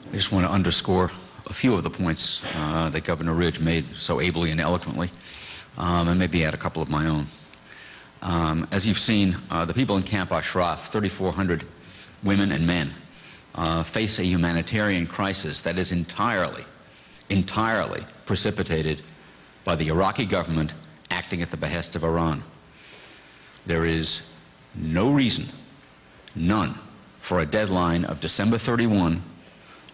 I just want to underscore a few of the points that Governor Ridge made so ably and eloquently, and maybe add a couple of my own. As you've seen, the people in Camp Ashraf, 3,400 women and men, face a humanitarian crisis that is entirely precipitated by the Iraqi government acting at the behest of Iran. There is no reason, none, for a deadline of December 31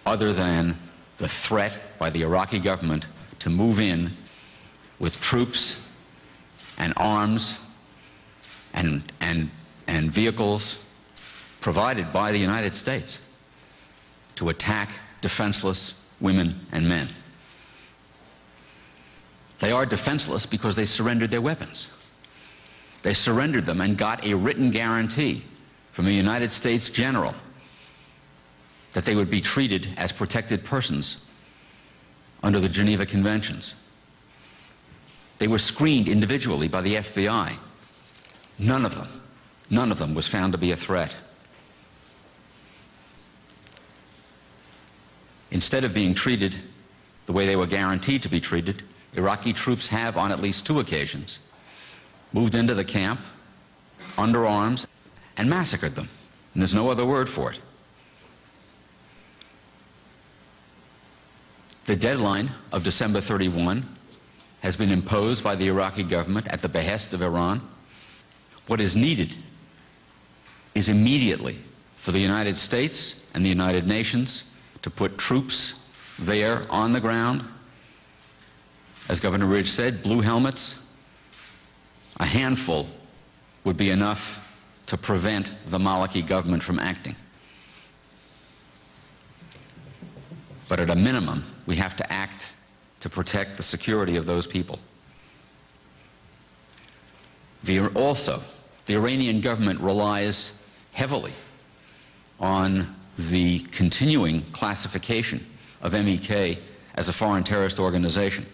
other than the threat by the Iraqi government to move in with troops and arms and vehicles provided by the United States to attack defenseless women and men. They are defenseless because they surrendered their weapons. They surrendered them and got a written guarantee from a United States general that they would be treated as protected persons under the Geneva Conventions. They were screened individually by the FBI. None of them was found to be a threat. Instead of being treated the way they were guaranteed to be treated, Iraqi troops have, on at least 2 occasions, moved into the camp under arms and massacred them. And there's no other word for it. The deadline of December 31 has been imposed by the Iraqi government at the behest of Iran. What is needed is immediately for the United States and the United Nations to put troops there on the ground. As Governor Ridge said, blue helmets, a handful would be enough to prevent the Maliki government from acting. But at a minimum, we have to act to protect the security of those people. Also, the Iranian government relies heavily on the continuing classification of MEK as a foreign terrorist organization,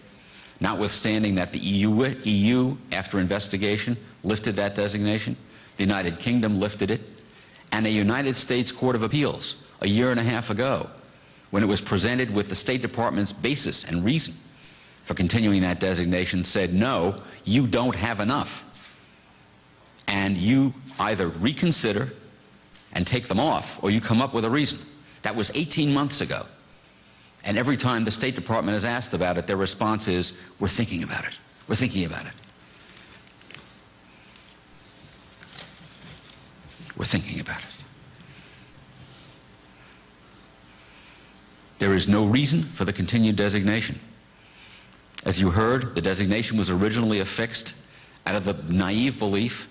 notwithstanding that the EU, after investigation, lifted that designation, the United Kingdom lifted it, and a United States Court of Appeals a year and a half ago, when it was presented with the State Department's basis and reason for continuing that designation, said, no, you don't have enough. And you either reconsider and take them off, or you come up with a reason. That was 18 months ago. And every time the State Department is asked about it, their response is, we're thinking about it. We're thinking about it. We're thinking about it. There is no reason for the continued designation. As you heard, the designation was originally affixed out of the naive belief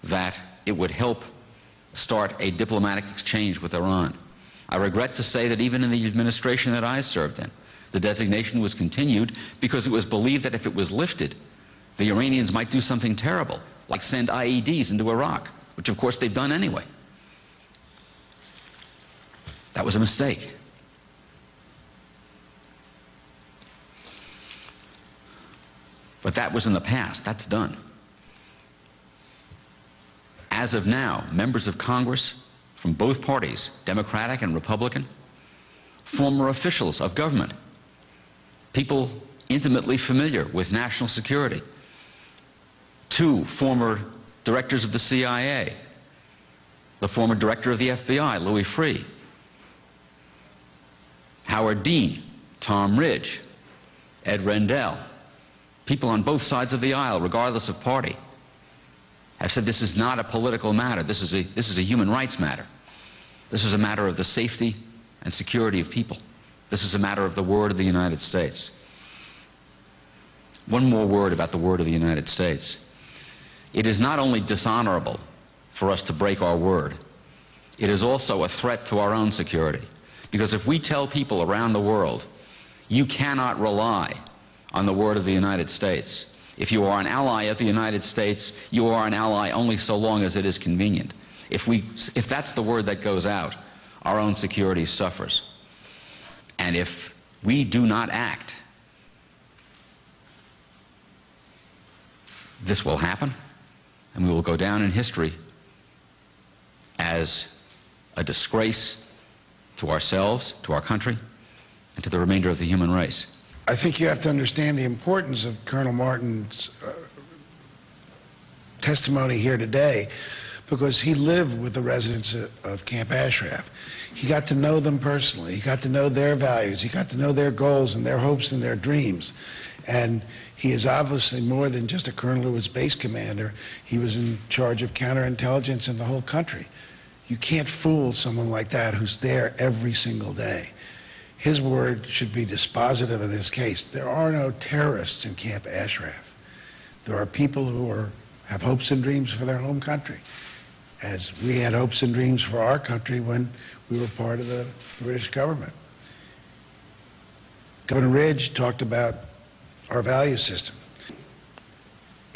that it would help start a diplomatic exchange with Iran. I regret to say that even in the administration that I served in, the designation was continued because it was believed that if it was lifted, the Iranians might do something terrible, like send IEDs into Iraq, which of course they've done anyway. That was a mistake. But that was in the past. That's done. As of now, members of Congress from both parties, Democratic and Republican, former officials of government, people intimately familiar with national security, 2 former directors of the CIA, the former director of the FBI, Louis Freeh, Howard Dean, Tom Ridge, Ed Rendell, people on both sides of the aisle, regardless of party, have said this is not a political matter. This is a human rights matter. This is a matter of the safety and security of people. This is a matter of the word of the United States. One more word about the word of the United States. It is not only dishonorable for us to break our word, it is also a threat to our own security. Because if we tell people around the world, you cannot rely on the word of the United States. If you are an ally of the United States, you are an ally only so long as it is convenient. If that's the word that goes out, our own security suffers. And if we do not act, this will happen, and we will go down in history as a disgrace to ourselves, to our country, and to the remainder of the human race. I think you have to understand the importance of Colonel Martin's testimony here today, because he lived with the residents of Camp Ashraf. He got to know them personally. He got to know their values. He got to know their goals and their hopes and their dreams. And he is obviously more than just a colonel who was base commander. He was in charge of counterintelligence in the whole country. You can't fool someone like that who's there every single day. His word should be dispositive of this case. There are no terrorists in Camp Ashraf. There are people who have hopes and dreams for their home country, as we had hopes and dreams for our country when we were part of the British government. Governor Ridge talked about our value system.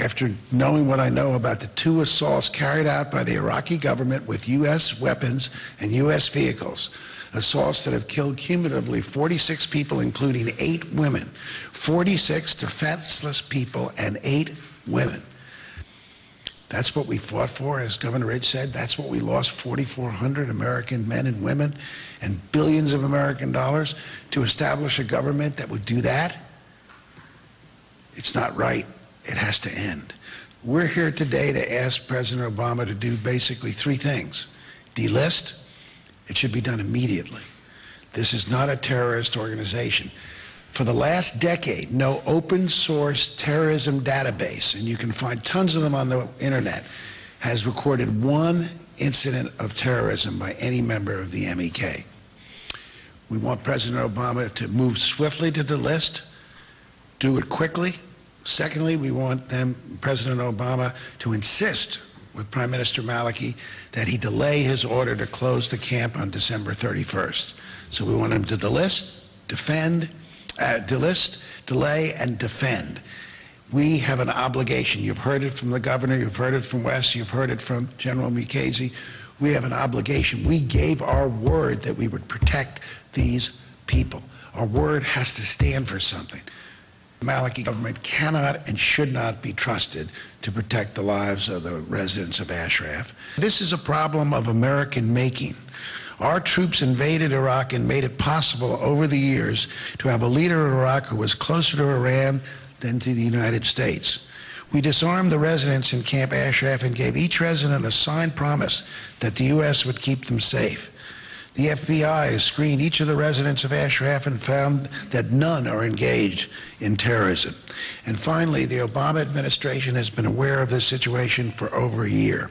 After knowing what I know about the 2 assaults carried out by the Iraqi government with U.S. weapons and U.S. vehicles, assaults that have killed cumulatively 46 people, including 8 women, 46 defenseless people and 8 women. That's what we fought for, as Governor Ridge said. That's what we lost 4,400 American men and women and billions of American dollars to establish a government that would do that. It's not right. It has to end. We're here today to ask President Obama to do basically 3 things. Delist. It should be done immediately. This is not a terrorist organization. For the last decade, no open source terrorism database, and you can find tons of them on the internet, has recorded 1 incident of terrorism by any member of the MEK. We want President Obama to move swiftly to delist, do it quickly. Secondly, we want President Obama to insist with Prime Minister Maliki that he delay his order to close the camp on December 31st. So we want him to delist, delist, delay, and defend. We have an obligation. You've heard it from the governor, you've heard it from Wes, you've heard it from General Mukasey. We have an obligation. We gave our word that we would protect these people. Our word has to stand for something. The Maliki government cannot and should not be trusted to protect the lives of the residents of Ashraf. This is a problem of American making. Our troops invaded Iraq and made it possible over the years to have a leader in Iraq who was closer to Iran than to the United States. We disarmed the residents in Camp Ashraf and gave each resident a signed promise that the U.S. would keep them safe. The FBI has screened each of the residents of Ashraf and found that none are engaged in terrorism. And finally, the Obama administration has been aware of this situation for over a year.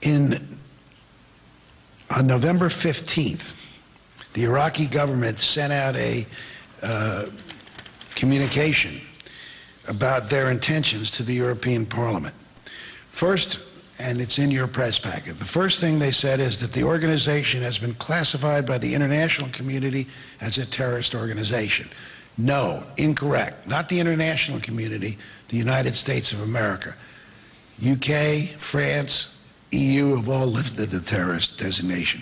On November 15th, the Iraqi government sent out a communication about their intentions to the European Parliament. First, and it's in your press packet, the first thing they said is that the organization has been classified by the international community as a terrorist organization. No, incorrect. Not the international community, the United States of America. UK, France, EU have all lifted the terrorist designation.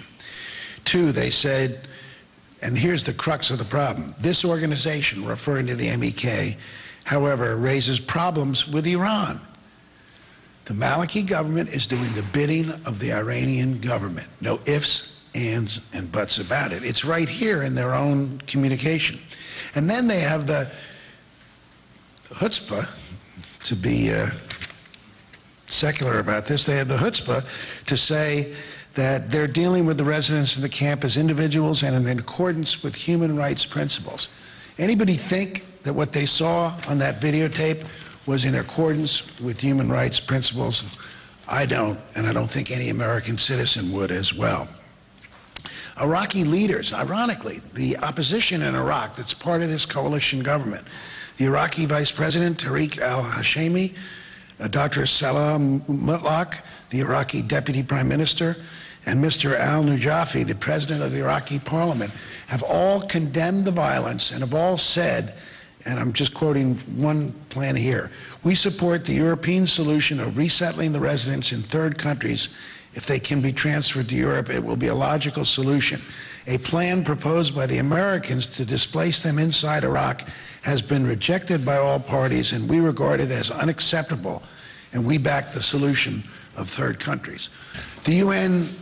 2, they said, and here's the crux of the problem, this organization, referring to the MEK, however, raises problems with Iran. The Maliki government is doing the bidding of the Iranian government. No ifs, ands, and buts about it. It's right here in their own communication. And then they have the chutzpah, to be secular about this, they have the chutzpah to say that they're dealing with the residents of the camp as individuals and in accordance with human rights principles. Anybody think that what they saw on that videotape was in accordance with human rights principles? I don't, and I don't think any American citizen would as well. Iraqi leaders, ironically, the opposition in Iraq that's part of this coalition government, the Iraqi Vice President Tariq al-Hashemi, Dr. Salah Mutlaq, the Iraqi Deputy Prime Minister, and Mr. al-Nujafi, the President of the Iraqi Parliament, have all condemned the violence and have all said, and I'm just quoting one plan here, we support the European solution of resettling the residents in third countries. If they can be transferred to Europe, it will be a logical solution. A plan proposed by the Americans to displace them inside Iraq has been rejected by all parties, and we regard it as unacceptable, and we back the solution of third countries. The UN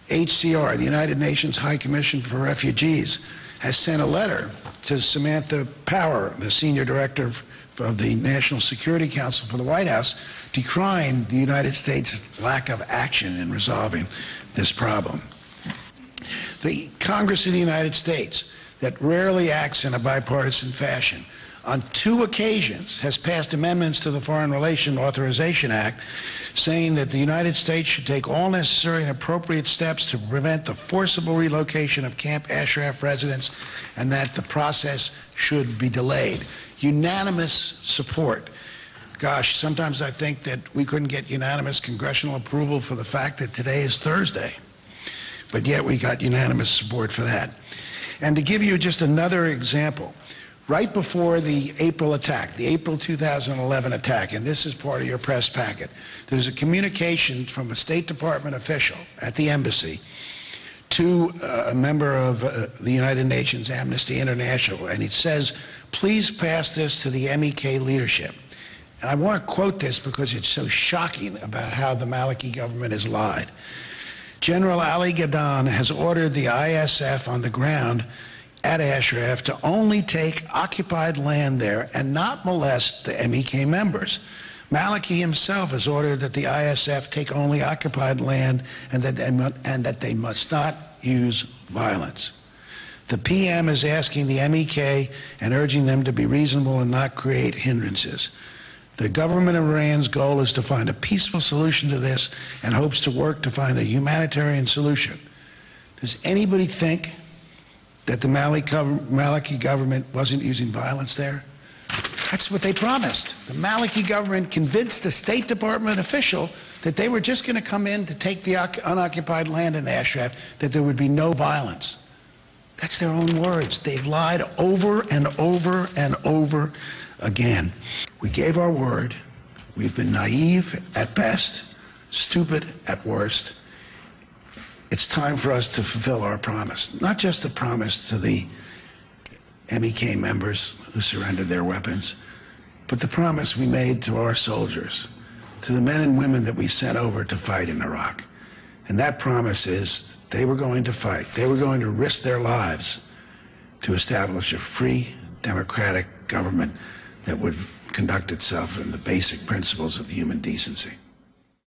HCR, the United Nations High Commission for Refugees, has sent a letter to Samantha Power, the Senior Director of the National Security Council for the White House, decrying the United States' lack of action in resolving this problem. The Congress of the United States, that rarely acts in a bipartisan fashion, on 2 occasions has passed amendments to the Foreign Relations Authorization Act saying that the United States should take all necessary and appropriate steps to prevent the forcible relocation of Camp Ashraf residents and that the process should be delayed. Unanimous support. Gosh, sometimes I think that we couldn't get unanimous congressional approval for the fact that today is Thursday, but yet we got unanimous support for that. And to give you just another example, right before the April attack, the April 2011 attack, and this is part of your press packet, there's a communication from a State Department official at the embassy to a member of the United Nations Amnesty International, and it says, please pass this to the MEK leadership. And I want to quote this because it's so shocking about how the Maliki government has lied. General Ali Gadan has ordered the ISF on the ground at Ashraf to only take occupied land there and not molest the MEK members. Maliki himself has ordered that the ISF take only occupied land and that they must not use violence. The PM is asking the MEK and urging them to be reasonable and not create hindrances. The government of Iran's goal is to find a peaceful solution to this and hopes to work to find a humanitarian solution. Does anybody think that the Maliki government wasn't using violence there? That's what they promised. The Maliki government convinced the State Department official that they were just going to come in to take the unoccupied land in Ashraf, that there would be no violence. That's their own words. They've lied over and over and over again. We gave our word. We've been naive at best, stupid at worst. It's time for us to fulfill our promise, not just a promise to the MEK members who surrendered their weapons, but the promise we made to our soldiers, to the men and women that we sent over to fight in Iraq. And that promise is they were going to fight. They were going to risk their lives to establish a free, democratic government that would conduct itself in the basic principles of human decency.